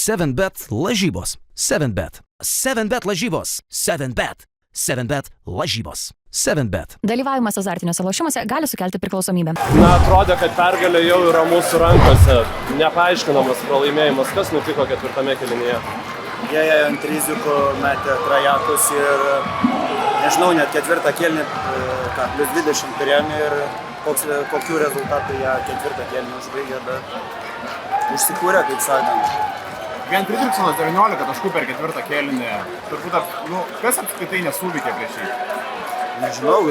7bet lažybos. 7bet. 7bet lažybos. 7bet. 7bet lažybos. 7bet. Dalyvavimas azartiniuose lošimuose gali sukelti priklausomybę. Na, atrodė, kad pergalė jau yra mūsų rankose. Nepaaiškinamas pralaimėjimas. Kas nutiko ketvirtame kėlinyje? Jie ant rizikų metė trajakus ir, nežinau, net ketvirtą kėlinį plus 20 turėjome ir kokių rezultatų jie ketvirtą kėlinį užbaigė, bet užsikūrė, kaip sakant. Vien Fridriksonas 19 taškų per ketvirtą kėlinį. Turbūt, kas apskritai nesuveikė prieš jį? Nežinau,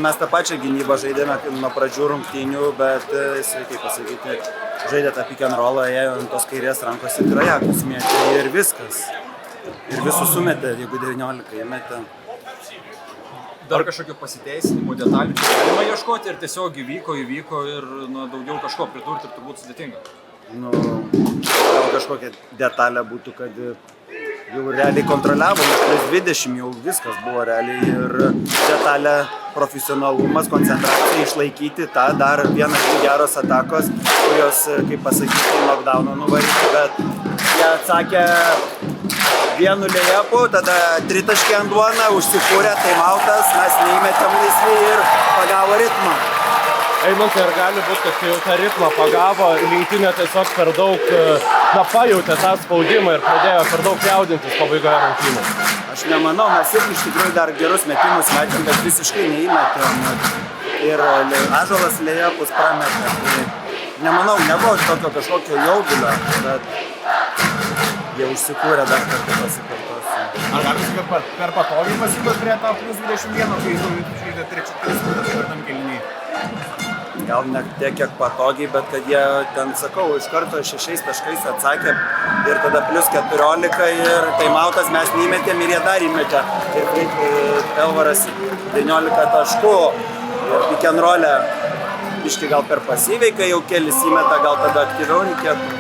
mes tą pačią gynybą žaidėme nuo pradžių rungtynių, bet, kaip pasakyti, žaidė tą pick and rollą, ėjo ant tos kairės rankos ir trajakus mėtė ir viskas. Ir visus sumetė, jeigu 19 įmetė. Dar kažkokio pasiteisinimo detalių čia galima ieškoti ir tiesiog įvyko ir daugiau kažko pridurti ir turbūt sudėtinga. Gal kažkokia detalė būtų, kad jau realiai kontroliavom, plus 20 jau viskas buvo realiai ir detalė profesionalumas, koncentracija, išlaikyti tą dar vienas geros atakos, kurios, kaip pasakyti, knockdowną nuvaryti, bet jie atsakė vienu layupu, tada tritaškį ant duoną, užsikūrė, taimautas, mes neįmetėm laisvai ir pagavo ritmą. Eimantai, ar gali būti, kad kai jau tą ritmą pagavo, rinktinė tiesiog per daug pajautė tą spaudimą ir pradėjo per daug jaudintis pabaigoje rungtynių? Aš nemanau, mes irgi iš tikrųjų dar gerus metimus metėm, bet visiškai neįmetėm. Ir Ąžuolas layupus prametė. Tai nemanau, nebuvo tokio kažkokio jaudulio, bet jie užsikūrė dar kartą pasikartosiu. Ar galima sakyti, kad per patogiai pasiūlės prie tą plus 21, kai žaidė 3-4 kėlinį? Gal ne tiek kiek patogiai, bet kad jie ten, sakau, iš karto 6 taškais atsakė ir tada plus 14 ir taimautas mes neįmetėm ir jie dar įmetė. Ir Elvaras 19 taškų ir pick and roll'e biškį gal per pasyviai, kai jau kelis įmeta, gal tada aktyviau reikėtų.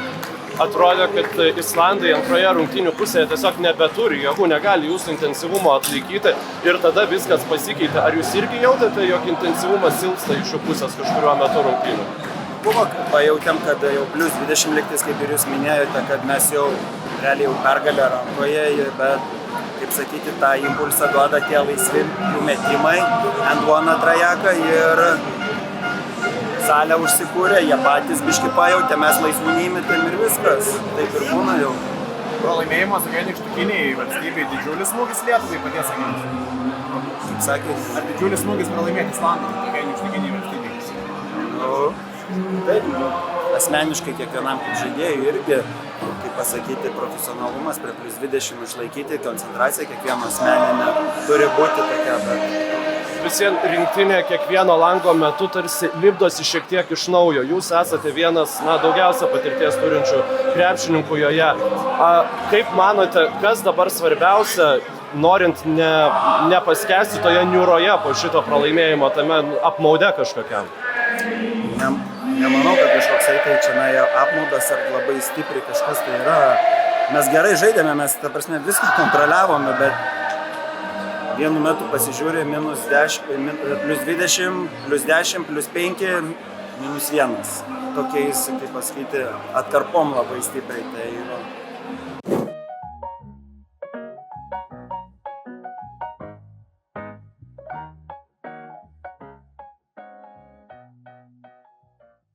Atrodė, kad Islandai antroje rungtynių pusėje tiesiog nebeturi jėgų, negali jūsų intensyvumo atlaikyti ir tada viskas pasikeitė. Ar jūs irgi jautėte, jog intensyvumas silpsta iš jų pusės kažkuriuo metu rungtynių? Buvo, pajautėm, kad jau plus 20 lygtis, kaip ir jūs minėjote, kad mes jau realiai jau pergalę rankoje, bet, kaip sakyti, tą impulsą duoda tie laisvi metimai, ant duoną trajaką ir salę užsikūrė, jie patys biškį pajautė, mes laisvų neįmetėm ir viskas. Taip ir būna jau. Pralaimėjimas tokia nykštukiniai valstybei didžiulis smūgis Lietuvai, paties sakyti. Kaip sakė, Ar didžiulis smūgis pralaimėti Islandui, tokia nykštukiniai valstybei? Taip, asmeniškai kiekvienam kaip žaidėjui irgi, kaip pasakyti, profesionalumas prie plus 20 išlaikyti, koncentracija kiekvieno asmeninė turi būti tokia, bet Visien rinktinė kiekvieno lango metu tarsi lipdosi šiek tiek iš naujo. Jūs esate vienas daugiausia patirties turinčių krepšininkų joje. Kaip manote, kas dabar svarbiausia, norint nepaskęsti toje niūroje po šito pralaimėjimo, tame apmaude kažkokiam? Nemanau, kad kažkoksai tai čia apmaudas ar labai stipriai kažkas tai yra. Mes gerai žaidėme, mes viską kontroliavome, bet vienu metu pasižiūrė minus 10, plus 20, plus 10, plus 5, minus 1. Tokiais, kaip pasakyti, atkarpom labai stipriai. Tai,